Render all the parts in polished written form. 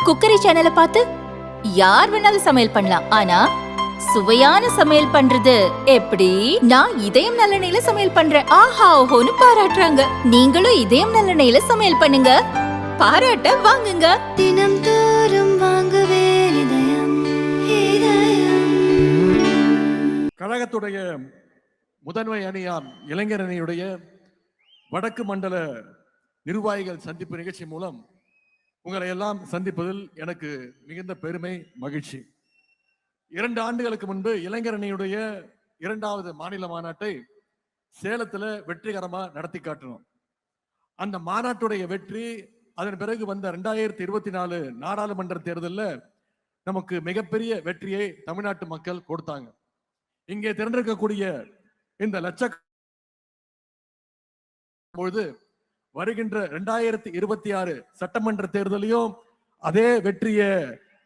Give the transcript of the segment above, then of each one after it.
Cookery சேனலை பார்த்து யார் வேணாலும் சமையல் பண்ணலாம். ஆனா சுவையான சமையல் பண்றது எப்படி? நான் இதயம் நல்லெண்ணெயில சமையல் பண்றேன். ஆஹா ஓஹோன்னு பாராட்டுறாங்க. நீங்களும் இதயம் நல்லெண்ணெயில சமையல் பண்ணுங்க, பாராட்ட வாங்குங்க. தினம் தோறும் வாங்குவே இதயம் இதயம். கழகத்துடைய முதன்மை அணியார் இளைஞர் அணியுடைய வடக்கு மண்டல நிர்வாகிகள் சந்திப்பு நிகழ்ச்சி மூலம் உங்களை எல்லாம் சந்திப்பதில் எனக்கு மிகுந்த பெருமை, மகிழ்ச்சி. 2 ஆண்டுகளுக்கு முன்பு இளைஞர் அணியுடைய 2வது மாநில மாநாட்டை சேலத்துல வெற்றிகரமா நடத்தி காட்டணும். அந்த மாநாட்டுடைய வெற்றி, அதன் பிறகு வந்த 2024 நாடாளுமன்ற தேர்தலில் நமக்கு மிகப்பெரிய வெற்றியை தமிழ்நாட்டு மக்கள் கொடுத்தாங்க. இங்கே திரண்டிருக்கக்கூடிய இந்த பொழுது வருகின்ற 2026 சட்டமன்ற தேர்தலையும் அதே வெற்றியை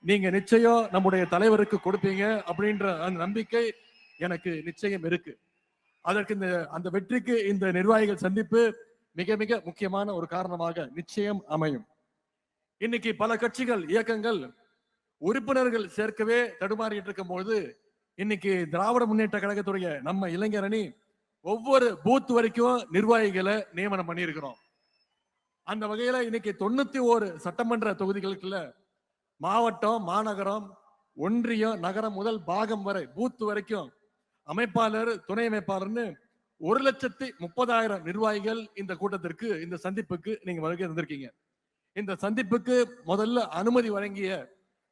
நீங்க நிச்சயம் நம்முடைய தலைவருக்கு கொடுப்பீங்க அப்படின்ற அந்த நம்பிக்கை எனக்கு நிச்சயம் இருக்கு. அதற்கு அந்த வெற்றிக்கு இந்த நிர்வாகிகள் சந்திப்பு மிக மிக முக்கியமான ஒரு காரணமாக நிச்சயம் அமையும். இன்னைக்கு பல கட்சிகள், இயக்கங்கள் உறுப்பினர்கள் சேர்க்கவே தடுமாறிட்டு இருக்கும் போது, இன்னைக்கு திராவிட முன்னேற்ற கழகத்துடைய நம்ம இளைஞர் அணி ஒவ்வொரு பூத் வரைக்கும் நிர்வாகிகளை நியமனம் பண்ணியிருக்கிறோம். அந்த வகையில இன்னைக்கு 91 சட்டமன்ற தொகுதிகளுக்குள்ள மாவட்டம், மாநகரம், ஒன்றியம், நகரம் முதல் பாகம் வரை பூத் வரைக்கும் அமைப்பாளர், துணை அமைப்பாளர்னு 1,30,000 நிர்வாகிகள் இந்த கூட்டத்திற்கு, இந்த சந்திப்புக்கு நீங்க வருகை தந்திருக்கீங்க. இந்த சந்திப்புக்கு முதல்ல அனுமதி வழங்கிய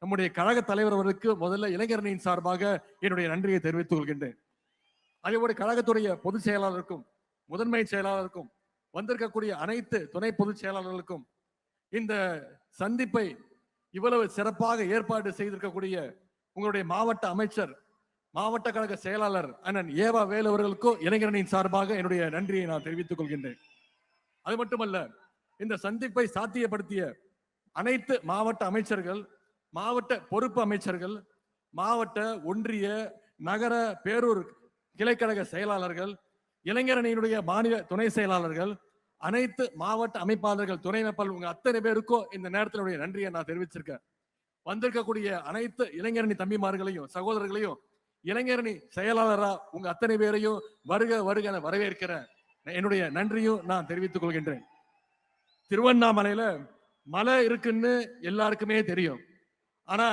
நம்முடைய கழக தலைவர் அவருக்கு முதல்ல இளைஞரணியின் சார்பாக என்னுடைய நன்றியை தெரிவித்துக் கொள்கின்றேன். அதேபோல கழகத்துடைய பொதுச் செயலாளருக்கும் முதன்மை செயலாளருக்கும் வந்திருக்கக்கூடிய அனைத்து துணை பொதுச் செயலாளர்களுக்கும் இந்த சந்திப்பை இவ்வளவு சிறப்பாக ஏற்பாடு செய்திருக்கக்கூடிய உங்களுடைய மாவட்ட அமைச்சர், மாவட்ட கழக செயலாளர் அண்ணன் ஏவா வேலு அவர்களுக்கும் இளைஞரணியின் சார்பாக என்னுடைய நன்றியை நான் தெரிவித்துக் கொள்கின்றேன். அது மட்டுமல்ல, இந்த சந்திப்பை சாத்தியப்படுத்திய அனைத்து மாவட்ட அமைச்சர்கள், மாவட்ட பொறுப்பு அமைச்சர்கள், மாவட்ட, ஒன்றிய, நகர, பேரூர் கிளைக்கழக செயலாளர்கள், இளைஞரணியினுடைய மாநில துணை செயலாளர்கள், அனைத்து மாவட்ட அமைப்பாளர்கள், துணை அமைப்பாளர்கள், உங்க அத்தனை பேருக்கும் இந்த நேரத்தினுடைய நன்றியை நான் தெரிவிச்சிருக்கேன். வந்திருக்கக்கூடிய அனைத்து இளைஞரணி தம்பிமார்களையும் சகோதரர்களையும் இளைஞரணி செயலாளரா உங்க அத்தனை பேரையும் வருக வருக என வரவேற்கிறேன். என்னுடைய நன்றியும் நான் தெரிவித்துக் கொள்கின்றேன். திருவண்ணாமலையில மலை இருக்குன்னு எல்லாருக்குமே தெரியும். ஆனா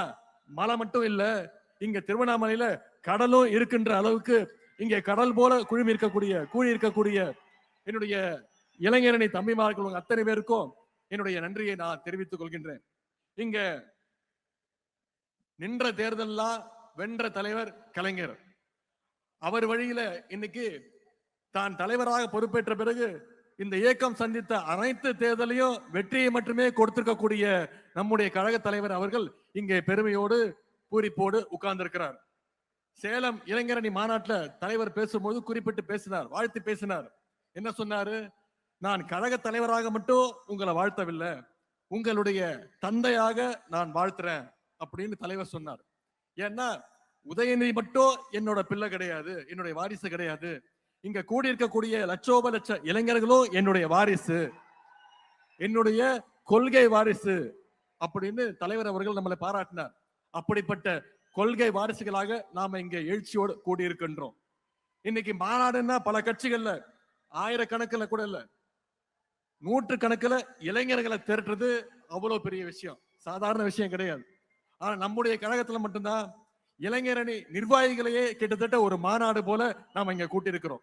மலை மட்டும் இல்ல, இங்க திருவண்ணாமலையில கடலும் இருக்கின்ற அளவுக்கு இங்கே கடல் போல கூடி இருக்கக்கூடிய என்னுடைய இளைஞரணி தம்பிமார்கள் உங்க அத்தனை பேருக்கும் என்னுடைய நன்றியை நான் தெரிவித்துக் கொள்கின்றேன். இங்க நின்ற தேர்தல்லாம் வென்ற தலைவர் கலைஞர். அவர் வழியில இன்னைக்கு தான் தலைவராக பொறுப்பேற்ற பிறகு இந்த இயக்கம் சந்தித்த அனைத்து தேர்தலையும் வெற்றியை மட்டுமே கொடுத்திருக்கக்கூடிய நம்முடைய கழக தலைவர் அவர்கள் இங்கே பெருமையோடு பூரிப்போடு உட்கார்ந்திருக்கிறார். சேலம் இளைஞரணி மாநாட்டில் தலைவர் பேசும்போது குறிப்பிட்டு பேசினார், வாழ்த்து பேசினார். என்ன சொன்னாரு? நான் கழக தலைவராக மட்டும் உங்களை வாழ்த்தவில்லை, உங்களுடைய தந்தையாக நான் வாழ்த்துறேன் அப்படின்னு தலைவர் சொன்னார். ஏன்னா உதயநிதி மட்டும் என்னோட பிள்ளை கிடையாது, என்னுடைய வாரிசு கிடையாது. இங்க கூடியிருக்கக்கூடிய லட்சோப லட்ச இளைஞர்களும் என்னுடைய வாரிசு, என்னுடைய கொள்கை வாரிசு அப்படின்னு தலைவர் அவர்கள் நம்மளை பாராட்டினார். அப்படிப்பட்ட கொள்கை வாரிசுகளாக நாம இங்க எழுச்சியோடு கூடியிருக்கின்றோம். இன்னைக்கு மாநாடுன்னா பல கட்சிகள்ல ஆயிரக்கணக்கில் கூட இல்ல, 100 கணக்கில் இளைஞர்களை திரட்டுறது அவ்வளவு பெரிய விஷயம், சாதாரண விஷயம் கிடையாது. ஆனா நம்முடைய கழகத்துல மட்டும்தான் இளைஞரணி நிர்வாகிகளையே கிட்டத்தட்ட ஒரு மாநாடு போல நாம இங்க கூட்டியிருக்கிறோம்.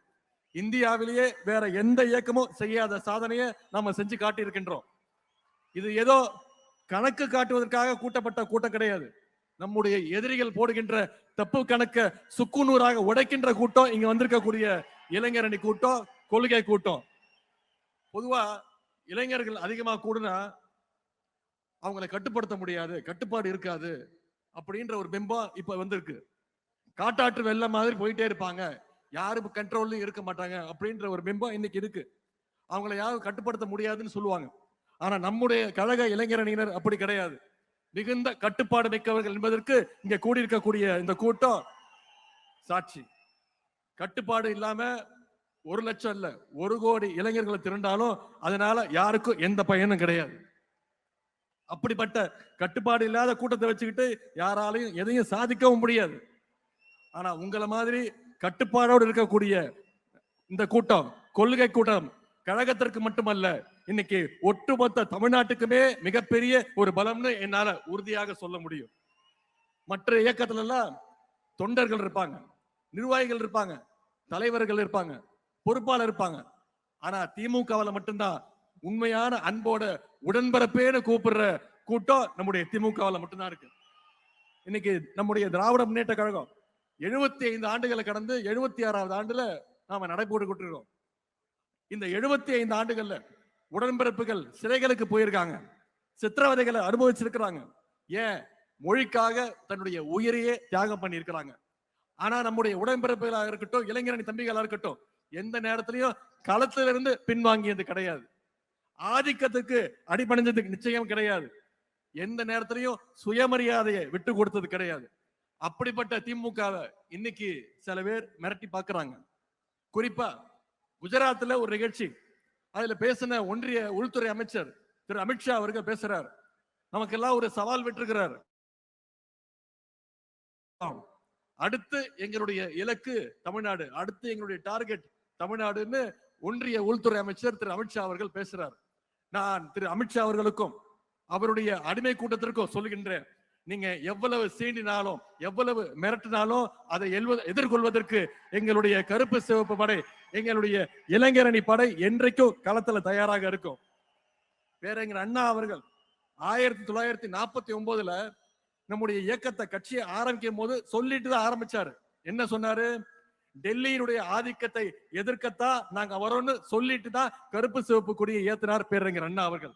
இந்தியாவிலேயே வேற எந்த இயக்கமும் செய்யாத சாதனையை நாம செஞ்சு காட்டியிருக்கின்றோம். இது ஏதோ கணக்கு காட்டுவதற்காக கூட்டப்பட்ட கூட்டம் கிடையாது. நம்முடைய எதிரிகள் போடுகின்ற தப்பு கணக்க சுக்குநூறாக உடைக்கின்ற கூட்டம் இங்க வந்திருக்கக்கூடிய இளைஞரணி கூட்டம், கொள்கை கூட்டம். பொதுவா இளைஞர்கள் அதிகமா கூடுனா அவங்களை கட்டுப்படுத்த முடியாது, கட்டுப்பாடு இருக்காது அப்படின்ற ஒரு பிம்பம் இப்ப வந்திருக்கு. காட்டாற்று வெள்ளம் மாதிரி போயிட்டே இருப்பாங்க, யாரும் கண்ட்ரோல்லையும் இருக்க மாட்டாங்க அப்படின்ற ஒரு பிம்பம் இன்னைக்கு இருக்கு. அவங்களை யாரும் கட்டுப்படுத்த முடியாதுன்னு சொல்லுவாங்க. ஆனா நம்முடைய கழக இளைஞரணியினர் அப்படி கிடையாது, மிகுந்த கட்டுப்பாடு மிக்கவர்கள் என்பதற்கு இங்க கூடியிருக்கக்கூடிய இந்த கூட்டம் சாட்சி. கட்டுப்பாடு இல்லாம 1 லட்சம் இல்ல, 1 கோடி இளைஞர்களை திரண்டாலும் அதனால யாருக்கும் எந்த பயனும் கிடையாது. அப்படிப்பட்ட கட்டுப்பாடு இல்லாத கூட்டத்தை வச்சுக்கிட்டு யாராலையும் எதையும் சாதிக்கவும் முடியாது. ஆனா உங்களை மாதிரி கட்டுப்பாடோடு இருக்கக்கூடிய இந்த கூட்டம், கொள்கை கூட்டம், கழகத்திற்கு மட்டுமல்ல, இன்னைக்கு ஒட்டுமொத்த தமிழ்நாட்டுக்குமே மிகப்பெரிய ஒரு பலம்னு என்னால உறுதியாக சொல்ல முடியும். மற்ற இயக்கத்துல எல்லாம் தொண்டர்கள் இருப்பாங்க, நிர்வாகிகள் இருப்பாங்க, தலைவர்கள் இருப்பாங்க, பொறுப்பாளர் இருப்பாங்க. ஆனா திமுகவில் மட்டும்தான் உண்மையான அன்போட உடன்பரப்பேன்னு கூப்பிடுற கூட்டம் நம்முடைய திமுகவில் மட்டும்தான் இருக்கு. இன்னைக்கு நம்முடைய திராவிட முன்னேற்ற கழகம் 75 ஆண்டுகளை கடந்து 76வது ஆண்டுல நாம நடைபோட்டுக்கிட்டு இருக்கோம். இந்த 75 ஆண்டுகள்ல உடன்பிறப்புகள் சிறைகளுக்கு போயிருக்காங்க, சித்திரவதைகளை அனுபவிச்சிருக்கிறாங்க, ஏன் மொழிக்காக தன்னுடைய உயிரையே தியாகம் பண்ணி இருக்கிறாங்க. ஆனா நம்முடைய உடன்பிறப்புகளாக இருக்கட்டும், இளைஞரணி தம்பிகளா இருக்கட்டும், எந்த நேரத்திலையும் களத்திலிருந்து பின்வாங்கியது கிடையாது, ஆதிக்கத்துக்கு அடிபணிஞ்சதுக்கு நிச்சயம் கிடையாது, எந்த நேரத்திலையும் சுயமரியாதையை விட்டு கொடுத்தது கிடையாது. அப்படிப்பட்ட திமுகவை இன்னைக்கு சில பேர் மிரட்டி பார்க்கறாங்க. குறிப்பா குஜராத்ல ஒரு நிகழ்ச்சி, அதுல பேசின ஒன்றிய உள்துறை அமைச்சர் திரு அமித்ஷா அவர்கள் பேசுறார். நமக்கெல்லாம் ஒரு சவால் விட்டுருக்கிறார். அடுத்து எங்களுடைய இலக்கு தமிழ்நாடு, அடுத்து எங்களுடைய டார்கெட் தமிழ்நாடுன்னு ஒன்றிய உள்துறை அமைச்சர் திரு அமித்ஷா அவர்கள் பேசுறார். நான் திரு அமித்ஷா அவர்களுக்கும் அவருடைய அடிமை கூட்டத்திற்கும் சொல்லுகின்றேன், நீங்க எவ்வளவு சீண்டினாலும் எவ்வளவு மிரட்டினாலும் அதை எதிர்கொள்வதற்கு எங்களுடைய கருப்பு சிவப்பு படை, எங்களுடைய இளைஞரணி படை என்றைக்கும் களத்துல தயாராக இருக்கும். பேரறிஞர் அண்ணா அவர்கள் 1949ல நம்முடைய இயக்கத்தை கட்சியை ஆரம்பிக்கும் போது சொல்லிட்டு தான் ஆரம்பிச்சாரு. என்ன சொன்னாரு? டெல்லியினுடைய ஆதிக்கத்தை எதிர்க்கத்தான் நாங்க வரோம்னு சொல்லிட்டு தான் கருப்பு சிவப்பு கொடியை ஏத்தினார் பேரறிஞர் அண்ணா அவர்கள்.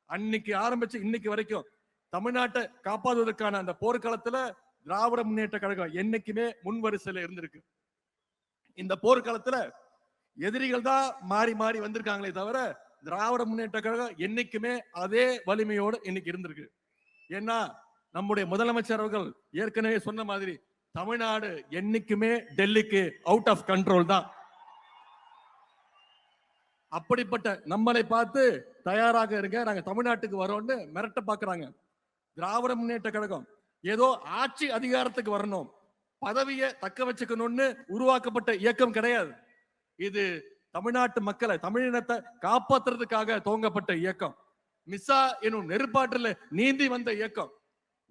அன்னைக்கு ஆரம்பிச்சு இன்னைக்கு வரைக்கும் தமிழ்நாட்டை காப்பாற்றுவதற்கான அந்த போர்க்களத்துல திராவிட முன்னேற்ற கழகம் என்னைக்குமே முன்வரிசையில இருந்திருக்கு. இந்த போர்க்களத்துல எதிரிகள் தான் மாறி மாறி வந்திருக்காங்களே தவிர திராவிட முன்னேற்ற கழகம் என்னைக்குமே அதே வலிமையோடு இன்னைக்கு இருந்திருக்கு. ஏன்னா நம்முடைய முதலமைச்சர் அவர்கள் ஏற்கனவே சொன்ன மாதிரி தமிழ்நாடு என்னைக்குமே டெல்லிக்கு அவுட் ஆஃப் கண்ட்ரோல் தான். அப்படிப்பட்ட நம்மளை பார்த்து தயாராக இருங்க, நாங்க தமிழ்நாட்டுக்கு வரோம்னு மிரட்ட பாக்குறாங்க. திராவிட முன்னேற்ற கழகம் ஏதோ ஆட்சி அதிகாரத்துக்கு வரணும், பதவியை தக்க வச்சுக்கணும்னு உருவாக்கப்பட்ட இயக்கம் கிடையாது. இது தமிழ்நாட்டு மக்களை, தமிழினத்தை காப்பாற்றுறதுக்காக துவங்கப்பட்ட இயக்கம். மிசா எனும் நெருப்பாற்றில் நீந்தி வந்த இயக்கம்.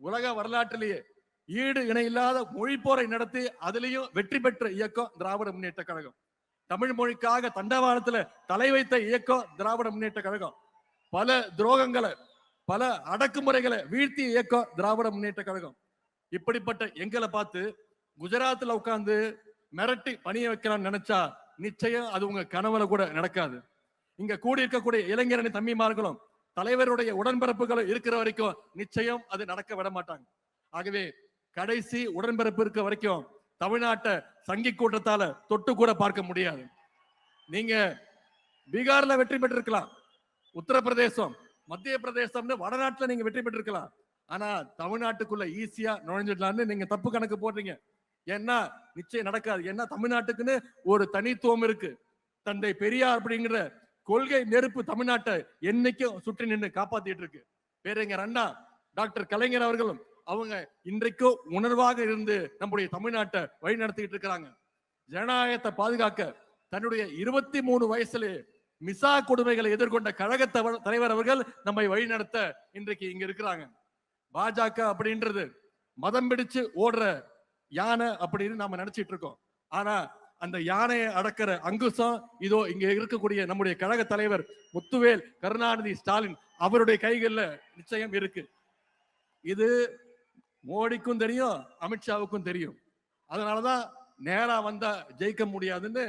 உலக வரலாற்றிலேயே ஈடு இணை இல்லாத மொழி போரை நடத்தி அதிலையும் வெற்றி பெற்ற இயக்கம் திராவிட முன்னேற்ற கழகம். தமிழ் மொழிக்காக தண்டவாளத்துல தலை வைத்த இயக்கம் திராவிட முன்னேற்ற கழகம். பல துரோகங்களை, பல அடக்குமுறைகளை வீழ்த்திய இயக்கம் திராவிட முன்னேற்ற கழகம். இப்படிப்பட்ட எங்களை பார்த்து குஜராத்ல உட்கார்ந்து மிரட்டி பணிய வைக்கலாம்னு நினைச்சா நிச்சயம் அது உங்க கனவுல கூட நடக்காது. இங்க கூடி இருக்கக்கூடிய இளைஞரணி தம்பிமார்களும் தலைவருடைய உடன்பிறப்புகளும் இருக்கிற வரைக்கும் நிச்சயம் அது நடக்க விட மாட்டாங்க. ஆகவே கடைசி உடன்பிறப்பு இருக்க வரைக்கும் தமிழ்நாட்டை சங்கி கூட்டத்தால தொட்டு கூட பார்க்க முடியாது. நீங்க பீகார்ல வெற்றி பெற்றிருக்கலாம், உத்தரப்பிரதேசம், மத்திய பிரதேசம்னு வடநாட்டுல நீங்க வெற்றி பெற்றிருக்கலாம். ஆனா தமிழ்நாட்டுக்குள்ள ஈஸியா நுழைஞ்சிடலாம்னு நீங்க தப்பு கணக்கு போடுறீங்க. ஏன்னா நிச்சயம் நடக்காது. ஏன்னா தமிழ்நாட்டுக்குன்னு ஒரு தனித்துவம் இருக்கு. தந்தை பெரியார் அப்படிங்கிற கொள்கை நெருப்பு தமிழ்நாட்டை என்னைக்கும் சுற்றி நின்று காப்பாத்திட்டு இருக்கு. பேரறிஞர் அண்ணா, டாக்டர் கலைஞர் அவர்களும் அவங்க இன்றைக்கும் உணர்வாக இருந்து நம்முடைய தமிழ்நாட்டை வழி நடத்திட்டு இருக்கிறாங்க. ஜனநாயகத்தை பாதுகாக்க தன்னுடைய 23 வயசுல மிசா கொடுமைகளை எதிர்கொண்ட கழக தலைவர் அவர்கள் நம்மை வழி நடத்த இன்றைக்கு இங்க இருக்கிறாங்க. பாஜக அப்படின்றது மதம் பிடிச்சு ஓடுற யானை அப்படின்னு நாம நினைச்சிட்டு இருக்கோம். ஆனா அந்த யானையை அடக்கிற அங்குசம் இதோ இங்க இருக்கக்கூடிய நம்முடைய கழக தலைவர் முத்துவேல் கருணாநிதி ஸ்டாலின் அவருடைய கைகள்ல நிச்சயம் இருக்கு. இது மோடிக்கும் தெரியும், அமித்ஷாவுக்கும் தெரியும். அதனாலதான் நேரா வந்தா ஜெயிக்க முடியாதுன்னு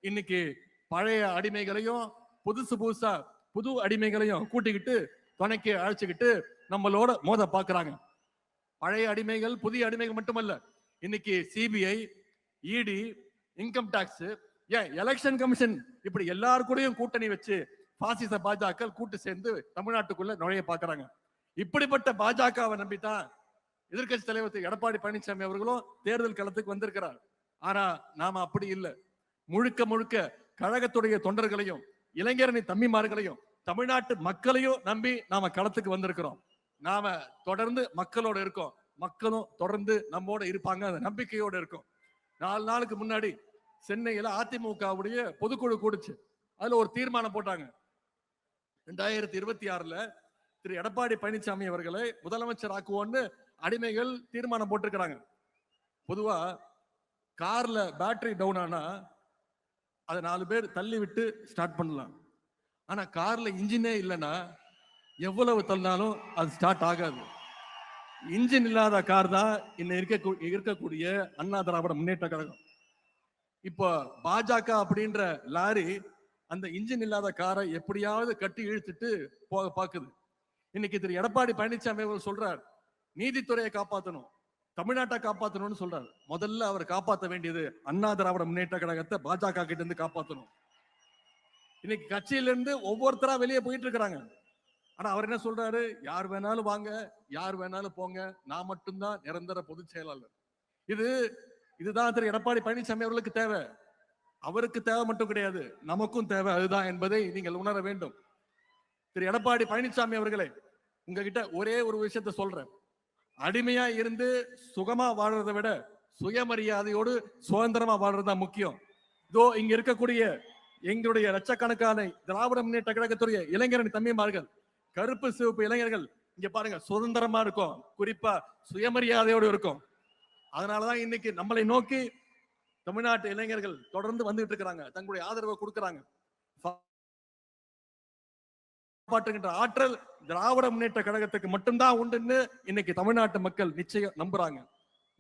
இன்னைக்கு பழைய அடிமைகளையும் புதுசா புது அடிமைகளையும் கூட்டிக்கிட்டு துணைக்கு அழைச்சுக்கிட்டு நம்மளோட மோத பாக்குறாங்க. பழைய அடிமைகள் புதிய அடிமைகள் மட்டுமல்ல, இன்னைக்கு சிபிஐ, இடி, இன்கம் டாக்ஸ், ஏன் எலெக்ஷன் கமிஷன், இப்படி எல்லாருக்கூடையும் கூட்டணி வச்சு பாசிச பாஜக கூட்டு சேர்ந்து தமிழ்நாட்டுக்குள்ள நுழைய பாக்குறாங்க. இப்படிப்பட்ட பாஜகவை நம்பித்தான் எதிர்கட்சி தலைவர் திரு எடப்பாடி பழனிசாமி அவர்களும் தேர்தல் களத்துக்கு வந்திருக்கிறார். ஆனா நாம அப்படி இல்லை. முழுக்க முழுக்க கழகத்துடைய தொண்டர்களையும் இளைஞரணி தம்பிமார்களையும் தமிழ்நாட்டு மக்களையும் நம்பி நாம களத்துக்கு வந்திருக்கிறோம். நாம தொடர்ந்து மக்களோட இருக்கோம், மக்களும் தொடர்ந்து நம்மோட இருப்பாங்க, அந்த நம்பிக்கையோட இருக்கும். 4 நாளுக்கு முன்னாடி சென்னையில அதிமுகவுடைய பொதுக்குழு கூடுச்சு. அதுல ஒரு தீர்மானம் போட்டாங்க. 2026ல திரு எடப்பாடி பழனிசாமி அவர்களை முதலமைச்சர் ஆக்குவோன்னு அடிமைகள் தீர்மானம் போட்டிருக்கிறாங்க. பொதுவா கார்ல பேட்டரி டவுன் ஆனா அதை 4 பேர் தள்ளி விட்டு ஸ்டார்ட் பண்ணலாம். ஆனா கார்ல இன்ஜினே இல்லைன்னா எவ்வளவு தள்ளினாலும் அது ஸ்டார்ட் ஆகாது. இன்ஜின் இல்லாத கார் தான் இருக்கக்கூடிய அண்ணா திராவிட முன்னேற்ற கழகம். இப்போ பாஜக அப்படின்ற லாரி அந்த இன்ஜின் இல்லாத காரை எப்படியாவது கட்டி இழுத்துட்டு போக பாக்குது. இன்னைக்கு திரு எடப்பாடி பழனிசாமி அவர்கள் சொல்றார், நீதித்துறையை காப்பாற்றணும், தமிழ்நாட்டை காப்பாற்றணும்னு சொல்றாரு. முதல்ல அவர் காப்பாற்ற வேண்டியது அண்ணா திராவிட முன்னேற்ற கழகத்தை பாஜக கிட்ட இருந்து காப்பாற்றணும். இன்னைக்கு கட்சியிலிருந்து ஒவ்வொருத்தரா வெளியே போயிட்டு இருக்கிறாங்க. ஆனா அவர் என்ன சொல்றாரு, யார் வேணாலும் வாங்க, யார் வேணாலும் போங்க, நான் மட்டும்தான் நிரந்தர பொதுச் செயலாளர். இதுதான் திரு எடப்பாடி பழனிசாமி அவர்களுக்கு தேவை. அவருக்கு தேவை மட்டும் கிடையாது, நமக்கும் தேவை அதுதான் என்பதை நீங்கள் உணர வேண்டும். திரு எடப்பாடி பழனிசாமி அவர்களே, உங்ககிட்ட ஒரே ஒரு விஷயத்த சொல்றேன். அடிமையா இருந்து சுகமா வாழ்றதை விட சுயமரியாதையோடு சுதந்திரமா வாழ்றதுதான் முக்கியம். இதோ இங்க இருக்கக்கூடிய எங்களுடைய லட்சக்கணக்கான திராவிட முன்னேற்ற கழகத்துடைய இளைஞரணி தம்பிமார்கள், கருப்பு சிவப்பு இளைஞர்கள் இங்க பாருங்க, சுதந்திரமா இருக்கும், குறிப்பா சுயமரியாதையோடு இருக்கும். அதனாலதான் இன்னைக்கு நம்மளை நோக்கி தமிழ்நாட்டு இளைஞர்கள் தொடர்ந்து வந்துட்டு இருக்கிறாங்க, தங்களுடைய ஆதரவை கொடுக்கிறாங்க. காப்பாற்றுகின்ற ஆற்றல் திராவிட முன்னேற்ற கழகத்துக்கு மட்டும்தான் உண்டுன்னு இன்னைக்கு தமிழ்நாட்டு மக்கள் நிச்சயம் நம்புறாங்க.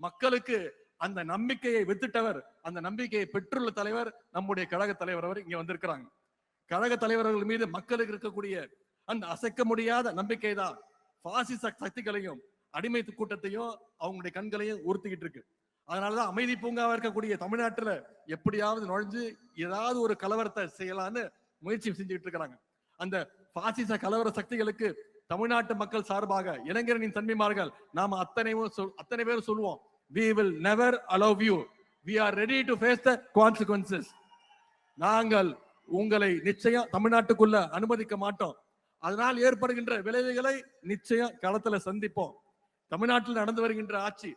மக்களுக்கு அந்த நம்பிக்கையை வித்துட்டவர், அந்த நம்பிக்கையை பெற்றுள்ள தலைவர் நம்முடைய கழக தலைவர் அவர் இங்க வந்திருக்கிறாங்க. கழக தலைவர்கள் மீது மக்களுக்கு இருக்கக்கூடிய அந்த அசைக்க முடியாத நம்பிக்கை தான் பாசிச சக்திகளையும் அடிமை கூட்டத்தையும் அவங்களுடைய கண்களையும் உறுத்திக்கிட்டு இருக்கு. அதனாலதான் அமைதி பூங்காவா இருக்கக்கூடிய தமிழ்நாட்டுல எப்படியாவது நுழைஞ்சு ஏதாவது ஒரு கலவரத்தை செய்யலான்னு முயற்சி செஞ்சுக்கிட்டு இருக்கிறாங்க. அந்த பாசிச கலவர சக்திகளுக்கு தமிழ்நாட்டு மக்கள் சார்பாக இளைஞரின் தன்மைமார்கள் நாம அத்தனை பேர் சொல்லுவோம், we will never allow you, we are ready to face the consequences. நாங்கள் உங்களை நிச்சயம் தமிழ்நாட்டுக்குள்ள அனுமதிக்க மாட்டோம். அதனால் ஏற்படுகின்ற விளைவுகளை நிச்சயம் களத்துல சந்திப்போம். தமிழ்நாட்டில் நடந்து வருகின்ற ஆட்சி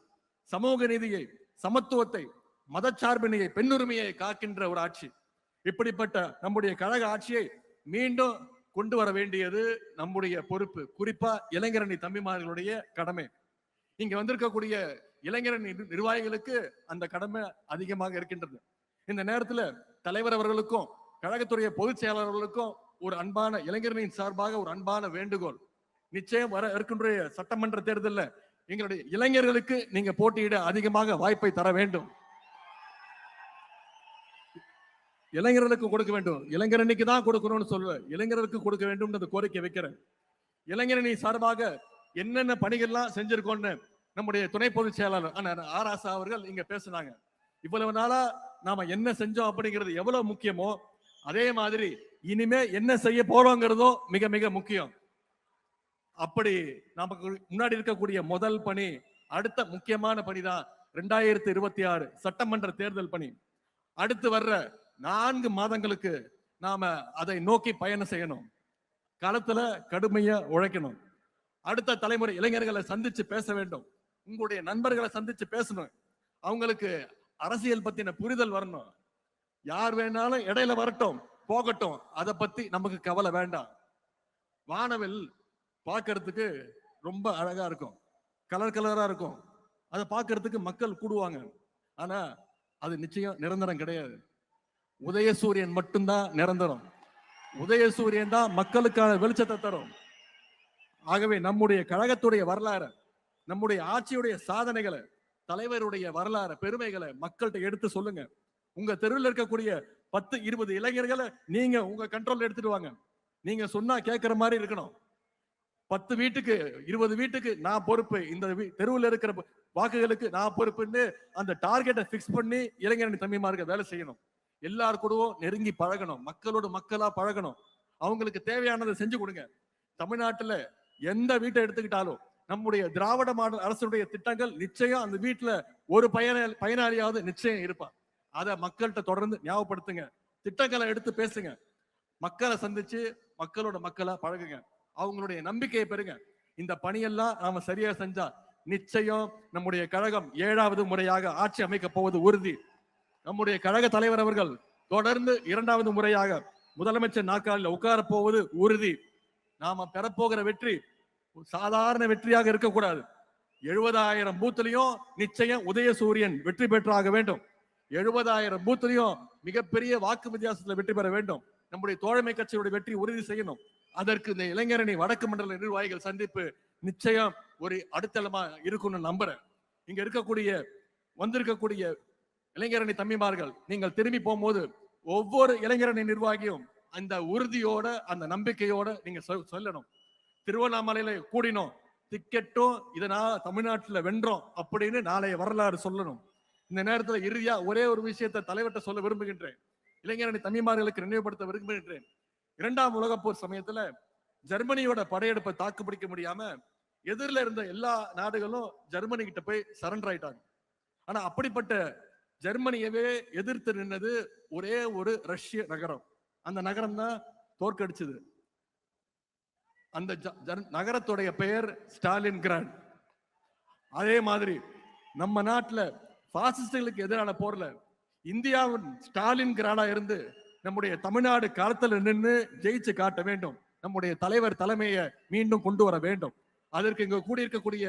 சமூக நீதியை, சமத்துவத்தை, மதச்சார்பினையை, பெண்ணுரிமையை காக்கின்ற ஒரு ஆட்சி. இப்படிப்பட்ட நம்முடைய கழக ஆட்சியை மீண்டும் கொண்டு வர வேண்டியது நம்முடைய பொறுப்பு, குறிப்பா இளைஞரணி தம்பிமார்களுடைய கடமை. இங்க வந்திருக்கக்கூடிய இளைஞரணி நிர்வாகிகளுக்கு அந்த கடமை அதிகமாக இருக்கின்றது. இந்த நேரத்துல தலைவர் அவர்களுக்கும் கழகத்துடைய பொதுச் செயலாளர்களுக்கும் ஒரு அன்பான இளைஞர்களின் சார்பாக ஒரு அன்பான வேண்டுகோள். நிச்சயம் வர இருக்கின்ற சட்டமன்ற தேர்தலில் எங்களுடைய இளைஞர்களுக்கு நீங்க போட்டியிட அதிகமாக வாய்ப்பை தர வேண்டும். இளைஞர்களுக்கு கொடுக்க வேண்டும், இளைஞரணிக்கு தான் கொடுக்கணும்னு சொல்லுவேன், இளைஞர்களுக்கு கொடுக்க வேண்டும் அந்த கோரிக்கை வைக்கிறேன். இளைஞரணி சார்பாக என்னென்ன பணிகள்லாம் செஞ்சிருக்கோம்னு நம்முடைய துணை பொதுச் செயலாளர் ஆர் ஆசா அவர்கள் இங்க பேசினாங்க. இவ்வளவு நாளா நாம என்ன செஞ்சோம் அப்படிங்கிறது எவ்வளவு முக்கியமோ அதே மாதிரி இனிமே என்ன செய்ய போறோங்கிறதும் மிக மிக முக்கியம். அப்படி நமக்கு முன்னாடி இருக்கக்கூடிய முதல் பணி, அடுத்த முக்கியமான பணி தான் 2026 சட்டமன்ற தேர்தல் பணி. அடுத்து வர்ற 4 மாதங்களுக்கு நாம அதை நோக்கி பயணம் செய்யணும், களத்துல கடுமையா உழைக்கணும். அடுத்த தலைமுறை இளைஞர்களை சந்திச்சு பேச வேண்டும், உங்களுடைய நண்பர்களை சந்திச்சு பேசணும், அவங்களுக்கு அரசியல் பத்தின புரிதல் வரணும். யார் வேணாலும் இடையில வரட்டும் போகட்டும், அதை பத்தி நமக்கு கவலை வேண்டாம். வானவில் பார்க்கறதுக்கு ரொம்ப அழகா இருக்கும், கலர் கலரா இருக்கும், அதை பார்க்கறதுக்கு மக்கள் கூடுவாங்க. ஆனா அது நிச்சயம் நிரந்தரம் கிடையாது. உதயசூரியன் மட்டும்தான் நிரந்தரம். உதயசூரியன் தான் மக்களுக்கான வெளிச்சத்தை தரும். ஆகவே நம்முடைய கழகத்துடைய வரலாறு, நம்முடைய ஆட்சியுடைய சாதனைகளை, தலைவருடைய வரலாறு, பெருமைகளை மக்கள்கிட்ட எடுத்து சொல்லுங்க. உங்க தெருவில் இருக்கக்கூடிய 10-20 இளைஞர்களை நீங்க உங்க கண்ட்ரோல் எடுத்துட்டு வாங்க. நீங்க சொன்னா கேட்கிற மாதிரி இருக்கணும். 10 வீட்டுக்கு 20 வீட்டுக்கு நான் பொறுப்பு, இந்த தெருவில் இருக்கிற வாக்குகளுக்கு நான் பொறுப்புன்னு அந்த டார்கெட்டை பிக்ஸ் பண்ணி இளைஞரணி தம்பிமார்கள் வேலை செய்யணும். எல்லாரு கூடவும் நெருங்கி பழகணும், மக்களோடு மக்களா பழகணும், அவங்களுக்கு தேவையானதை செஞ்சு கொடுங்க. தமிழ்நாட்டுல எந்த வீட்டை எடுத்துக்கிட்டாலும் நம்முடைய திராவிட மாடல் அரசுடைய திட்டங்கள் நிச்சயம் அந்த வீட்டுல ஒரு பயனாளியாவது நிச்சயம் இருப்பான். அதை மக்கள்கிட்ட தொடர்ந்து ஞாபகப்படுத்துங்க, திட்டங்களை எடுத்து பேசுங்க, மக்களை சந்திச்சு மக்களோட மக்களா பழகுங்க, அவங்களுடைய நம்பிக்கையை பெறுங்க. இந்த பணியெல்லாம் நாம சரியா செஞ்சா நிச்சயம் நம்முடைய கழகம் 7வது முறையாக ஆட்சி அமைக்க போவது உறுதி. நம்முடைய கழக தலைவர் அவர்கள் தொடர்ந்து 2வது முறையாக முதலமைச்சர் நாற்காலில் உட்கார போவது உறுதி. நாம பெறப்போகிற வெற்றி சாதாரண வெற்றியாக இருக்கக்கூடாது. 70,000 பூத்திலையும் நிச்சயம் உதயசூரியன் வெற்றி பெற்றாக வேண்டும். 70,000 பூத்திலையும் மிகப்பெரிய வாக்கு வித்தியாசத்தில் வெற்றி பெற வேண்டும். நம்முடைய தோழமை கட்சியுடைய வெற்றி உறுதி செய்யணும். அதற்கு இந்த இளைஞரணி வடக்கு மண்டல நிர்வாகிகள் சந்திப்பு நிச்சயம் ஒரு அடித்தளமா இருக்கும்னு நம்புறேன். இங்க வந்திருக்கக்கூடிய இளைஞரணி தம்பிமார்கள், நீங்கள் திரும்பி போகும்போது ஒவ்வொரு இளைஞரணி நிர்வாகியும் அந்த உறுதியோட அந்த நம்பிக்கையோட நீங்க சொல்லணும். திருவண்ணாமலையில கூடினோம், டிக்கெட்டும் இதனால தமிழ்நாட்டுல வென்றோம் அப்படின்னு நாளைய வரலாறு சொல்லணும். இந்த நேரத்துல இறுதியா ஒரே ஒரு விஷயத்தை தலைவர்கிட்ட சொல்ல விரும்புகின்றேன். இளைஞரணி தம்பிமார்களுக்கு நினைவுபடுத்த விரும்புகின்றேன். 2ஆம் உலகப் போர் சமயத்துல ஜெர்மனியோட படையெடுப்பை தாக்கு பிடிக்க முடியாம எதிரில இருந்த எல்லா நாடுகளும் ஜெர்மனி கிட்ட போய் சரண்டர் ஆயிட்டாங்க. ஆனா அப்படிப்பட்ட ஜெர்மனியவே எதிர்த்து நின்னது ஒரே ஒரு ரஷ்ய நகரம். அந்த நகரம் தான் தோற்கடிச்சது. அந்த நகரத்துடைய பெயர் ஸ்டாலின் கிராட். அதே மாதிரி நம்ம நாட்டுல பாசிஸ்டுகளுக்கு எதிரான போர்ல இந்தியாவின் ஸ்டாலின் கிராடா இருந்து நம்முடைய தமிழ்நாடு களத்துல நின்று ஜெயிச்சு காட்ட வேண்டும். நம்முடைய தலைவர் தலைமையை மீண்டும் கொண்டு வர வேண்டும். அதற்கு இங்க கூடியிருக்கக்கூடிய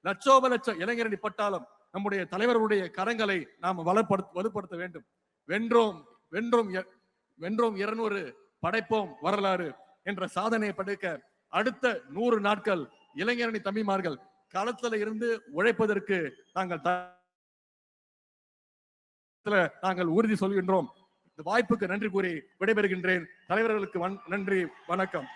லட்சோப லட்சம் இளைஞரணி பட்டாளம் நம்முடைய தலைவருடைய கரங்களை நாம் வலுப்படுத்த வேண்டும். வென்றோம் வென்றோம் வென்றோம் 200 படைப்போம் வரலாறு என்ற சாதனையை படைக்க அடுத்த 100 நாட்கள் இளைஞரணி தம்பிமார்கள் களத்துல இருந்து உழைப்பதற்கு நாங்கள் உறுதி சொல்கின்றோம். இந்த வாய்ப்புக்கு நன்றி கூறி விடைபெறுகின்றேன். தலைவர்களுக்கு நன்றி, வணக்கம்.